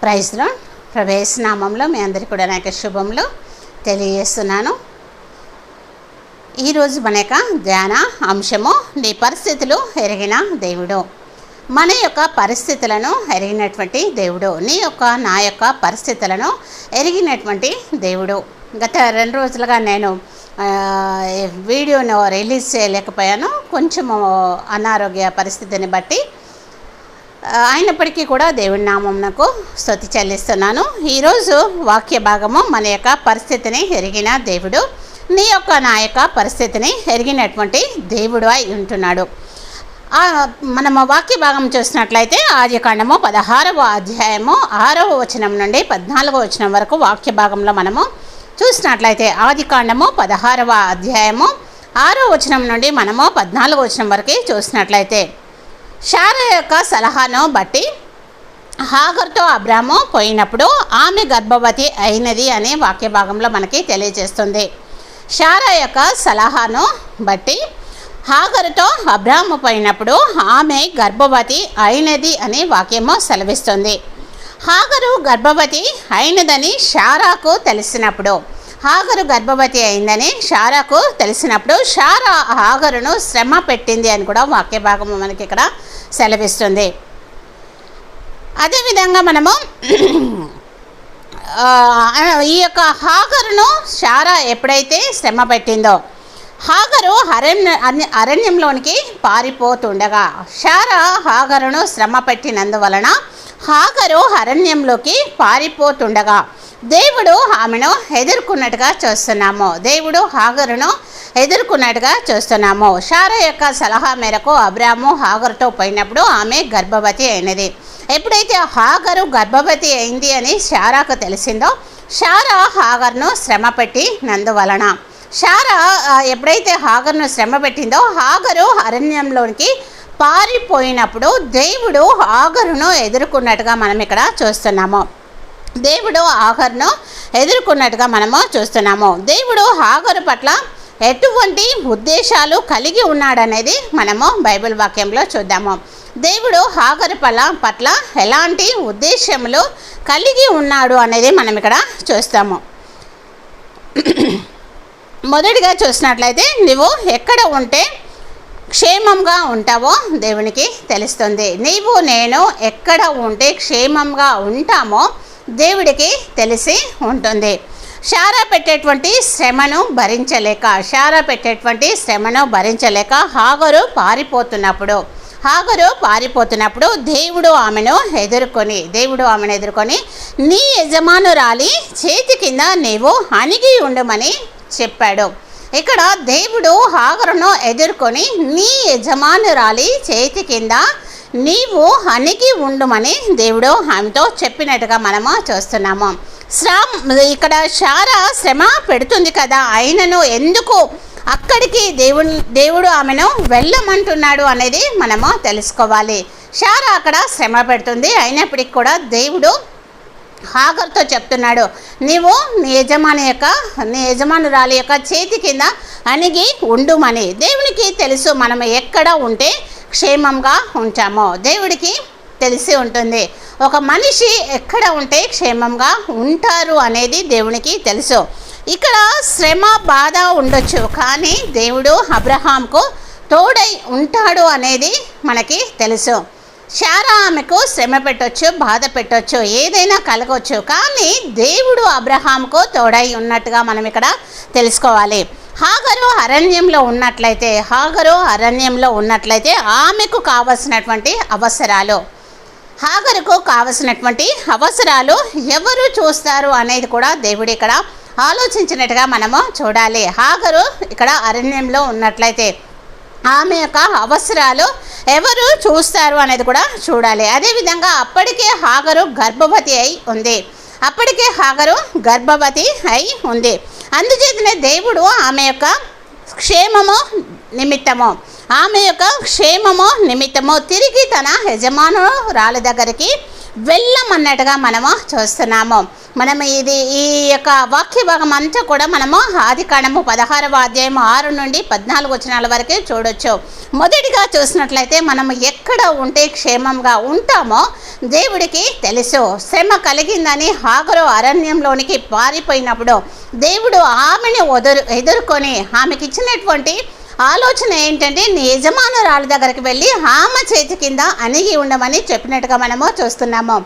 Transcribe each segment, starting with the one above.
Praise lord. ప్రభు యేసు నామములో మీ అందరికీ కూడా నా యొక్క శుభములు తెలియజేస్తున్నాను. ఈరోజు మన యొక్క ధ్యాన అంశము, నీ పరిస్థితులు ఎరిగిన దేవుడు. మన యొక్క పరిస్థితులను ఎరిగినటువంటి దేవుడు, నీ యొక్క నా యొక్క పరిస్థితులను ఎరిగినటువంటి దేవుడు. గత 2 రోజులుగా నేను వీడియోను రిలీజ్ చేయలేకపోయాను, కొంచెము అనారోగ్య పరిస్థితిని బట్టి. అయినప్పటికీ కూడా దేవుని నామమునకు స్తుతి చెల్లిస్తున్నాను. ఈరోజు వాక్య భాగము, మన యొక్క పరిస్థితిని ఎరిగిన దేవుడు, నీ యొక్క నా యొక్క పరిస్థితిని ఎరిగినటువంటి దేవుడు అయి ఉంటున్నాడు. మనము వాక్య భాగం చూసినట్లయితే ఆదికాండము 16వ అధ్యాయము 6వ వచనం నుండి 14వ వచనం వరకు వాక్య భాగంలో మనము చూసినట్లయితే, ఆదికాండము 16వ అధ్యాయము 6వ వచనం నుండి మనము 14వ వచనం వరకు చూసినట్లయితే, శారా యొక్క సలహాను బట్టి హాగర్తో అబ్రాము పోయినప్పుడు ఆమె గర్భవతి అయినది అనే వాక్య భాగంలో మనకి తెలియజేస్తుంది. శారా యొక్క సలహాను బట్టి హాగరుతో అబ్రాము పోయినప్పుడు ఆమె గర్భవతి అయినది అనే వాక్యము సెలవిస్తుంది. హాగరు గర్భవతి అయినదని శారాకు తెలిసినప్పుడు, హాగరు గర్భవతి అయిందని శారాకు తెలిసినప్పుడు శారా హాగరును శ్రమ పెట్టింది అని కూడా వాక్య భాగము మనకి ఇక్కడ సెలవిస్తుంది. అదేవిధంగా మనము ఈ యొక్క హాగరును శారా ఎప్పుడైతే శ్రమ పెట్టిందో, హాగరు అరణ్యంలోనికి పారిపోతుండగా, శారా హాగరును శ్రమ పెట్టినందువలన హాగరు అరణ్యంలోకి పారిపోతుండగా దేవుడు ఆమెను ఎదుర్కొన్నట్టుగా చూస్తున్నాము. దేవుడు హాగరును ఎదుర్కొన్నట్టుగా చూస్తున్నాము. శారా యొక్క సలహా మేరకు అబ్రాము హాగరుతో పోయినప్పుడు ఆమె గర్భవతి అయినది. ఎప్పుడైతే హాగరు గర్భవతి అయింది అని శారాకు తెలిసిందో, శారా హాగర్ను శ్రమ పెట్టినందువలన, శారా ఎప్పుడైతే హాగర్ను శ్రమ పెట్టిందో, హాగరు అరణ్యంలోనికి పారిపోయినప్పుడు దేవుడు హాగరును ఎదుర్కొన్నట్టుగా మనం ఇక్కడ చూస్తున్నాము. దేవుడు హాగరును ఎదుర్కొన్నట్టుగా మనము చూస్తున్నాము. దేవుడు హాగరు పట్ల ఎటువంటి ఉద్దేశాలు కలిగి ఉన్నాడనేది మనము బైబిల్ వాక్యంలో చూద్దాము. దేవుడు హాగరు పట్ల ఎలాంటి ఉద్దేశములు కలిగి ఉన్నాడు అనేది మనం ఇక్కడ చూస్తాము. మొదటిగా చూసినట్లయితే, నువ్వు ఎక్కడ ఉంటే క్షేమంగా ఉంటావో దేవునికి తెలుస్తుంది. నీవు నేను ఎక్కడ ఉంటే క్షేమంగా ఉంటామో దేవుడికి తెలిసి ఉంటుంది. శారా పెట్టేటువంటి శ్రమను భరించలేక హాగరు పారిపోతున్నప్పుడు దేవుడు ఆమెను ఎదుర్కొని నీ యజమానురాలి చేతి కింద నీవు అణిగి ఉండమని చెప్పాడు. ఇక్కడ దేవుడు హాగరును ఎదుర్కొని నీ యజమానురాలి చేతి కింద నీవు అణిగి ఉండుమని దేవుడు ఆమెతో చెప్పినట్టుగా మనము చూస్తున్నాము. ఇక్కడ శారా శ్రమ పెడుతుంది కదా, అయినను ఎందుకు అక్కడికి దేవుడు ఆమెను వెళ్ళమంటున్నాడు అనేది మనము తెలుసుకోవాలి. శారా అక్కడ శ్రమ పెడుతుంది, అయినప్పటికీ కూడా దేవుడు హాగర్తో చెప్తున్నాడు, నీవు నీ యజమానురాలి యొక్క చేతి కింద అణిగి ఉండుమని. దేవునికి తెలుసు మనం ఎక్కడ ఉంటే క్షేమంగా ఉంటామో, దేవుడికి తెలిసి ఉంటుంది. ఒక మనిషి ఎక్కడ ఉంటే క్షేమంగా ఉంటారు అనేది దేవునికి తెలుసు. ఇక్కడ శ్రమ బాధ ఉండొచ్చు, కానీ దేవుడు అబ్రహాంకు తోడై ఉంటాడు అనేది మనకి తెలుసు. శారా ఆమెకు శ్రమ పెట్టొచ్చు, బాధ పెట్టొచ్చు, ఏదైనా కలగొచ్చు, కానీ దేవుడు అబ్రహాంకు తోడై ఉన్నట్టుగా మనం ఇక్కడ తెలుసుకోవాలి. హాగరు అరణ్యంలో ఉన్నట్లయితే ఆమెకు కావలసినటువంటి అవసరాలు ఎవరు చూస్తారు అనేది కూడా దేవుడు ఇక్కడ ఆలోచించినట్టుగా మనము చూడాలి. హాగరు ఇక్కడ అరణ్యంలో ఉన్నట్లయితే ఆమె యొక్క అవసరాలు ఎవరు చూస్తారు అనేది కూడా చూడాలి. అదేవిధంగా అప్పటికే హాగరు గర్భవతి అయి ఉంది. అందుచేతనే దేవుడు ఆమె యొక్క క్షేమము నిమిత్తము తిరిగి తన యజమానురాలి దగ్గరికి వెళ్ళమన్నట్టుగా మనము చూస్తున్నాము. మనం ఈ యొక్క వాక్య భాగం అంతా కూడా మనము ఆదికాండము 16వ అధ్యాయం 6 నుండి 14 వచనాల వరకే చూడొచ్చు. మొదటిగా చూసినట్లయితే మనం ఎక్కడ ఉంటే క్షేమంగా ఉంటామో దేవుడికి తెలుసు. శ్రమ కలిగిందని హాగరు అరణ్యంలోనికి పారిపోయినప్పుడు దేవుడు ఆమెను ఎదుర్కొని ఆమెకి ఇచ్చినటువంటి ఆలోచన ఏంటంటే, నీ యజమానురాలు దగ్గరికి వెళ్ళి ఆమె చేతి కింద అణిగి ఉండమని చెప్పినట్టుగా మనము చూస్తున్నాము.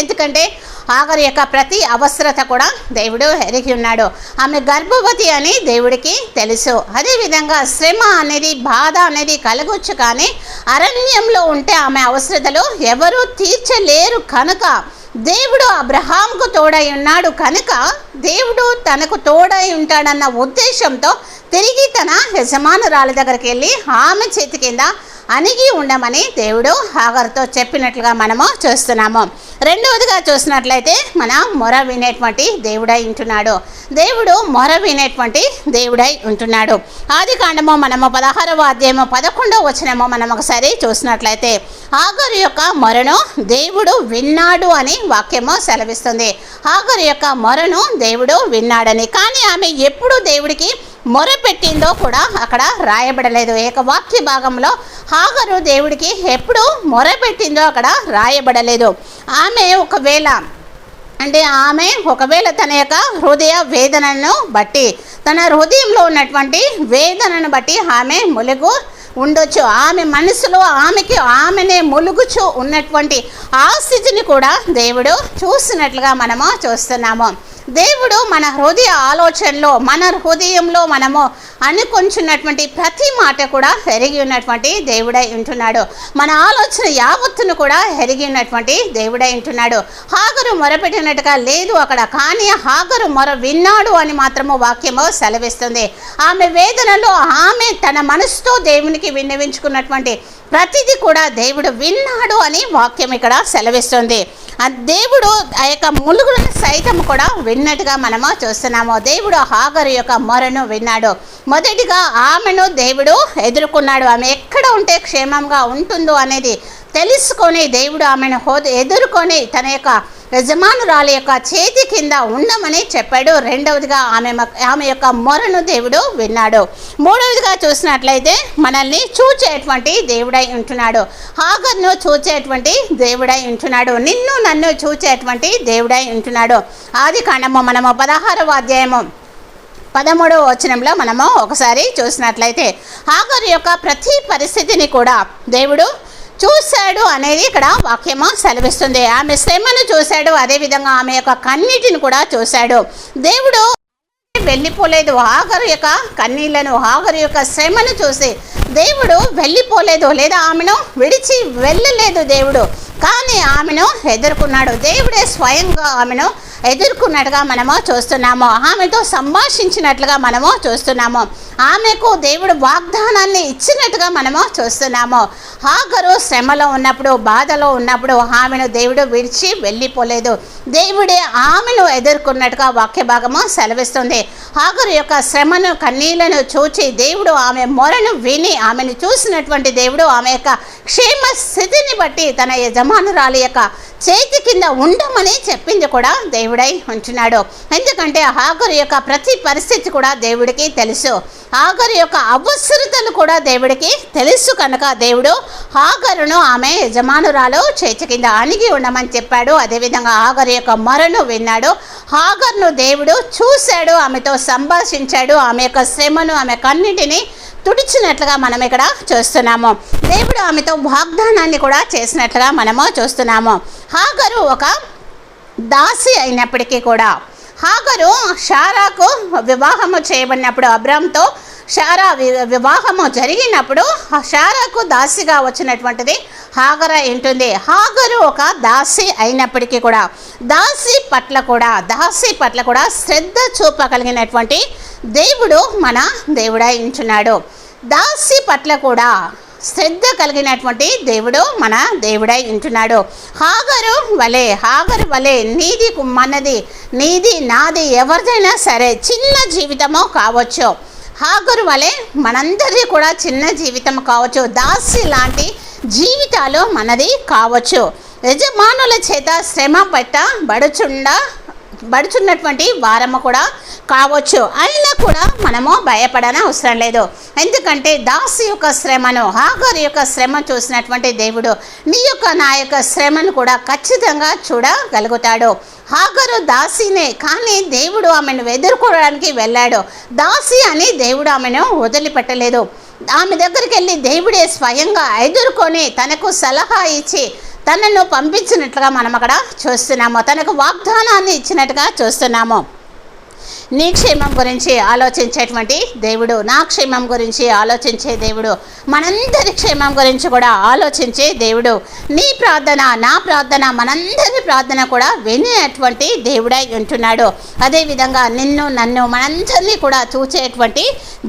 ఎందుకంటే హాగరు యొక్క ప్రతి అవసరత కూడా దేవుడు ఎరిగి ఉన్నాడు. ఆమె గర్భవతి అని దేవుడికి తెలుసు. అదేవిధంగా శ్రమ అనేది, బాధ అనేది కలగొచ్చు, కానీ అరణ్యంలో ఉంటే ఆమె అవసరతలు ఎవరూ తీర్చలేరు కనుక దేవుడు అబ్రహాంకు తోడై ఉన్నాడు కనుక దేవుడు తనకు తోడై ఉంటాడన్న ఉద్దేశంతో తిరిగి తన యజమానురాలి దగ్గరికి వెళ్ళి ఆమె చేతి కింద అణిగి ఉండమని దేవుడు హాగరుతో చెప్పినట్లుగా మనము చూస్తున్నాము. రెండవదిగా చూసినట్లయితే మన మొర వినేటువంటి దేవుడై ఉంటున్నాడు. దేవుడు మొర వినేటువంటి దేవుడై ఉంటున్నాడు. ఆదికాండము మనము 16వ అధ్యాయము 11వ వచనము మనం ఒకసారి చూసినట్లయితే హాగరు యొక్క మొరను దేవుడు విన్నాడు అని వాక్యము సెలవిస్తుంది. హాగరు యొక్క మొరను దేవుడు విన్నాడని. కానీ ఆమె ఎప్పుడు దేవుడికి మొర పెట్టిందో కూడా అక్కడ రాయబడలేదు. ఏకవాక్య భాగంలో హాగరు దేవుడికి ఎప్పుడు మొర పెట్టిందో అక్కడ రాయబడలేదు. ఆమె ఒకవేళ తన యొక్క హృదయ వేదనను బట్టి, తన హృదయంలో ఉన్నటువంటి వేదనను బట్టి ఆమె ములుగు ఉండొచ్చు. ఆమె మనసులో ఆమెనే ములుగుచు ఉన్నటువంటి ఆ స్థితిని కూడా దేవుడు చూసినట్లుగా మనము చూస్తున్నాము. దేవుడు మన హృదయ ఆలోచనలో, మన హృదయంలో మనము అనుకొంచున్నటువంటి ప్రతి మాట కూడా ఎరిగి ఉన్నటువంటి దేవుడై ఉంటున్నాడు. మన ఆలోచన యావత్తును కూడా ఎరిగి ఉన్నటువంటి దేవుడై ఉంటున్నాడు. హాగరు మొరపెట్టినట్టుగా లేదు అక్కడ, కానీ హాగరు మొర విన్నాడు అని మాత్రము వాక్యము సెలవిస్తుంది. ఆమె వేదనలో ఆమె తన మనసుతో దేవునికి విన్నవించుకున్నటువంటి ప్రతిదీ కూడా దేవుడు విన్నాడు అని వాక్యం ఇక్కడ సెలవిస్తుంది. ఆ దేవుడు ఆ యొక్క ములుగులను సైతం కూడా విన్నట్టుగా మనము చూస్తున్నాము. దేవుడు హాగరు యొక్క మొరను విన్నాడు. మొదటిగా ఆమెను దేవుడు ఎదుర్కొన్నాడు. ఆమె ఎక్కడ ఉంటే క్షేమంగా ఉంటుందో అనేది తెలుసుకొని దేవుడు ఆమెను ఎదుర్కొని తన యొక్క యజమానురాలి యొక్క చేతి కింద ఉండమని చెప్పాడు. రెండవదిగా ఆమె యొక్క మొరను దేవుడు విన్నాడు. మూడవదిగా చూసినట్లయితే మనల్ని చూచేటువంటి దేవుడై ఉంటున్నాడు. హాగర్ను చూచేటువంటి దేవుడై ఉంటున్నాడు. నిన్ను నన్ను చూచేటువంటి దేవుడై ఉంటున్నాడు. ఆదికాండము మనము 16వ అధ్యాయము 13వ వచనంలో మనము ఒకసారి చూసినట్లయితే హాగరు యొక్క ప్రతి పరిస్థితిని కూడా దేవుడు చూశాడు అనేది ఇక్కడ వాక్యము సెలవిస్తుంది. ఆమె శ్రమను చూశాడు, అదేవిధంగా ఆమె యొక్క కన్నీటిని కూడా చూశాడు. దేవుడు వెళ్ళిపోలేదు. హాగరు యొక్క కన్నీళ్లను, హాగరు యొక్క శ్రమను చూసి దేవుడు వెళ్ళిపోలేదు, లేదా ఆమెను విడిచి వెళ్ళలేదు దేవుడు. కానీ ఆమెను ఎదుర్కొన్నాడు. దేవుడే స్వయంగా ఆమెను ఎదుర్కొన్నట్టుగా మనము చూస్తున్నాము. ఆమెతో సంభాషించినట్లుగా మనము చూస్తున్నాము. ఆమెకు దేవుడు వాగ్దానాన్ని ఇచ్చినట్టుగా మనము చూస్తున్నాము. హాగరు శ్రమలో ఉన్నప్పుడు, బాధలో ఉన్నప్పుడు ఆమెను దేవుడు విడిచి వెళ్ళిపోలేదు. దేవుడే ఆమెను ఎదుర్కొన్నట్టుగా వాక్య భాగము సెలవిస్తుంది. హాగరు యొక్క శ్రమను, కన్నీళ్లను చూచి దేవుడు ఆమె మొరను విని ఆమెను చూసినటువంటి దేవుడు ఆమె యొక్క క్షేమ స్థితిని బట్టి తన యజమానురాలి యొక్క చేతి కింద ఉండమని చెప్పింది కూడా దేవుడై ఉంటున్నాడు. ఎందుకంటే హాగరు యొక్క ప్రతి పరిస్థితి కూడా దేవుడికి తెలుసు. హాగరు యొక్క అవసరతలు కూడా దేవుడికి తెలుసు కనుక దేవుడు హాగరును ఆమె యజమానురాలు చేతి కింద అణిగి ఉండమని చెప్పాడు. అదేవిధంగా హాగరు యొక్క మొరను విన్నాడు. హాగర్ను దేవుడు చూశాడు, ఆమెతో సంభాషించాడు, ఆమె యొక్క శ్రమను, ఆమె కన్నిటిని తుడిచినట్లుగా మనం ఇక్కడ చూస్తున్నాము. దేవుడు ఆమెతో వాగ్దానాన్ని కూడా చేసినట్లుగా మనము చూస్తున్నాము. హాగరు ఒక దాసి అయినప్పటికీ కూడా, హాగరు షారాకు వివాహము చేయబడినప్పుడు, అబ్రామ్తో షారా వివాహము జరిగినప్పుడు షారాకు దాసిగా వచ్చినటువంటిది హాగర ఉంటుంది. హాగరు ఒక దాసి అయినప్పటికీ కూడా దాసి పట్ల కూడా శ్రద్ధ చూపగలిగినటువంటి దేవుడు మన దేవుడై ఉంటున్నాడు. దాసి పట్ల కూడా శ్రద్ధ కలిగినటువంటి దేవుడు మన దేవుడై ఉంటున్నాడు. హాగరు వలె నీది నాది ఎవరిదైనా సరే చిన్న జీవితమో కావచ్చు. హాగరు వలె మనందరిది కూడా చిన్న జీవితం కావచ్చు. దాసి లాంటి జీవితాలు మనది కావచ్చు. యజమానుల చేత శ్రమ బడుచున్నటువంటి వారము కూడా కావచ్చు. అయినా కూడా మనము భయపడని అవసరం లేదు. ఎందుకంటే దాసి యొక్క శ్రమను, హాగరు యొక్క శ్రమ చూసినటువంటి దేవుడు నీ యొక్క నా యొక్క శ్రమను కూడా ఖచ్చితంగా చూడగలుగుతాడు. హాగరు దాసినే, కానీ దేవుడు ఆమెను ఎదుర్కోవడానికి వెళ్ళాడు. దాసి అని దేవుడు ఆమెను వదిలిపెట్టలేదు. ఆమె దగ్గరికి వెళ్ళి దేవుడే స్వయంగా ఎదుర్కొని తనకు సలహా ఇచ్చి తనను పంపించినట్లుగా మనం అక్కడ చూస్తున్నాము. తనకు వాగ్దానాన్ని ఇచ్చినట్టుగా చూస్తున్నాము. నీ క్షేమం గురించి ఆలోచించేటువంటి దేవుడు, నా క్షేమం గురించి ఆలోచించే దేవుడు, మనందరి క్షేమం గురించి కూడా ఆలోచించే దేవుడు. నీ ప్రార్థన, నా ప్రార్థన, మనందరి ప్రార్థన కూడా వినేటువంటి దేవుడై ఉంటున్నాడు. అదేవిధంగా నిన్ను నన్ను మనందరినీ కూడా చూచేటువంటి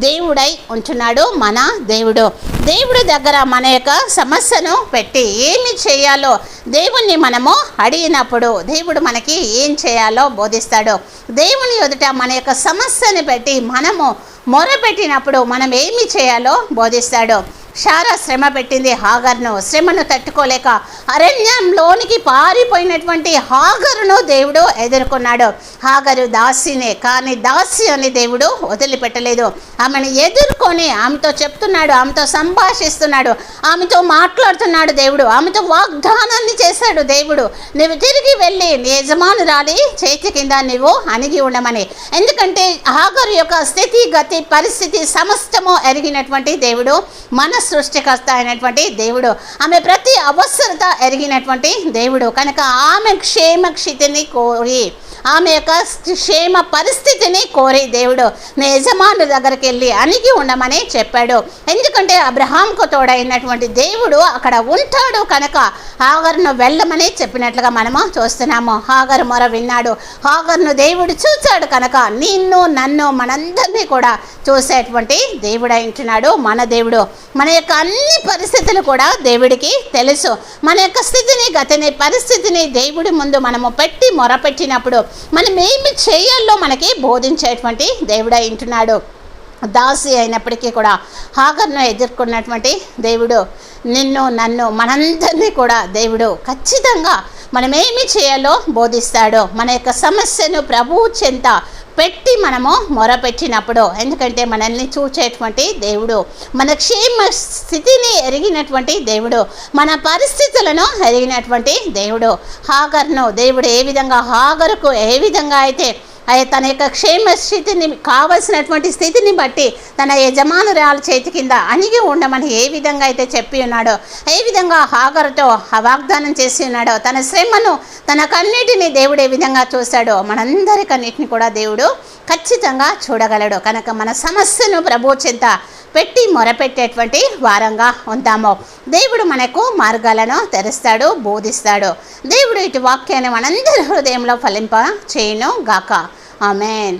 దేవుడై ఉంటున్నాడు మన దేవుడు. దేవుడి దగ్గర మన యొక్క సమస్యను పెట్టి ఏమి చేయాలో దేవుణ్ణి మనము అడిగినప్పుడు దేవుడు మనకి ఏం చేయాలో బోధిస్తాడు. దేవుని ఎదుట మన యొక్క సమస్యని పెట్టి మనము మొరపెట్టినప్పుడు మనం ఏమి చేయాలో బోధిస్తాడు. శారా శ్రమ పెట్టింది హాగర్ను. శ్రమను తట్టుకోలేక అరణ్యంలోనికి పారిపోయినటువంటి హాగరును దేవుడు ఎదుర్కొన్నాడు. హాగరు దాసినే, కానీ దాసి అని దేవుడు వదిలిపెట్టలేదు. ఆమెను ఎదుర్కొని ఆమెతో చెప్తున్నాడు, ఆమెతో సంభాషిస్తున్నాడు, ఆమెతో మాట్లాడుతున్నాడు దేవుడు. ఆమెతో వాగ్దానాన్ని చేశాడు దేవుడు, నువ్వు తిరిగి వెళ్ళి నీ యజమానురాలి చేతి కింద నువ్వు అణిగి ఉండమని. ఎందుకంటే హాగరు యొక్క స్థితి గతి పరిస్థితి సమస్తము ఎరిగినటువంటి దేవుడు, మన సృష్టికర్త అయినటువంటి దేవుడు. ఆమె ప్రతి అవసరత ఎరిగినటువంటి దేవుడు కనుక ఆమె క్షేమక్షితిని కోరి, ఆమె యొక్క క్షేమ పరిస్థితిని కోరి దేవుడు నీ యజమాను దగ్గరికి వెళ్ళి అణిగి ఉండమని చెప్పాడు. ఎందుకంటే అబ్రహాంకు తోడైనటువంటి దేవుడు అక్కడ ఉంటాడు కనుక హాగరును వెళ్ళమని చెప్పినట్లుగా మనము చూస్తున్నాము. హాగరు మొర విన్నాడు. హాగరును దేవుడు చూశాడు కనుక నిన్ను నన్ను మనందరినీ కూడా చూసేటువంటి దేవుడు అంటున్నాడు మన దేవుడు. మన యొక్క అన్ని పరిస్థితులు కూడా దేవుడికి తెలుసు. మన యొక్క స్థితిని గతిని పరిస్థితిని దేవుడి ముందు మనము పెట్టి మొరపెట్టినప్పుడు మనం ఏమి చేయాలో మనకి బోధించేటువంటి దేవుడై ఉంటున్నాడు. దాసి అయినప్పటికీ కూడా హాగర్ను ఎదుర్కొన్నటువంటి దేవుడు నిన్ను నన్ను మనందరినీ కూడా దేవుడు ఖచ్చితంగా మనం ఏమి చేయాలో బోధిస్తాడో. మన యొక్క సమస్యను ప్రభువు చెంత పెట్టి మనము మొరపెట్టినప్పుడు, ఎందుకంటే మనల్ని చూచేటువంటి దేవుడు, మన క్షేమ స్థితిని ఎరిగినటువంటి దేవుడు, మన పరిస్థితులను ఎరిగినటువంటి దేవుడు. హాగర్ను దేవుడు ఏ విధంగా హాగరుకు ఏ విధంగా అయితే తన యొక్క క్షేమ స్థితిని కావలసినటువంటి స్థితిని బట్టి తన యజమానురాల చేతి కింద అణిగి ఉండమని ఏ విధంగా అయితే చెప్పి ఉన్నాడో, ఏ విధంగా హాగరుతో వాగ్దానం చేసి ఉన్నాడో, తన శ్రమను తన కన్నిటిని దేవుడు ఏ విధంగా చూశాడో మనందరికన్నిటిని కూడా దేవుడు ఖచ్చితంగా చూడగలడు. కనుక మన సమస్యను ప్రభు చెంత పెట్టి మొరపెట్టేటువంటి వారంగా ఉంటాము. దేవుడు మనకు మార్గాలను తెరుస్తాడు, బోధిస్తాడు. దేవుడు ఇటు వాక్యాన్ని మనందరి హృదయంలో ఫలింప చేయను గాక. ఆమేన్.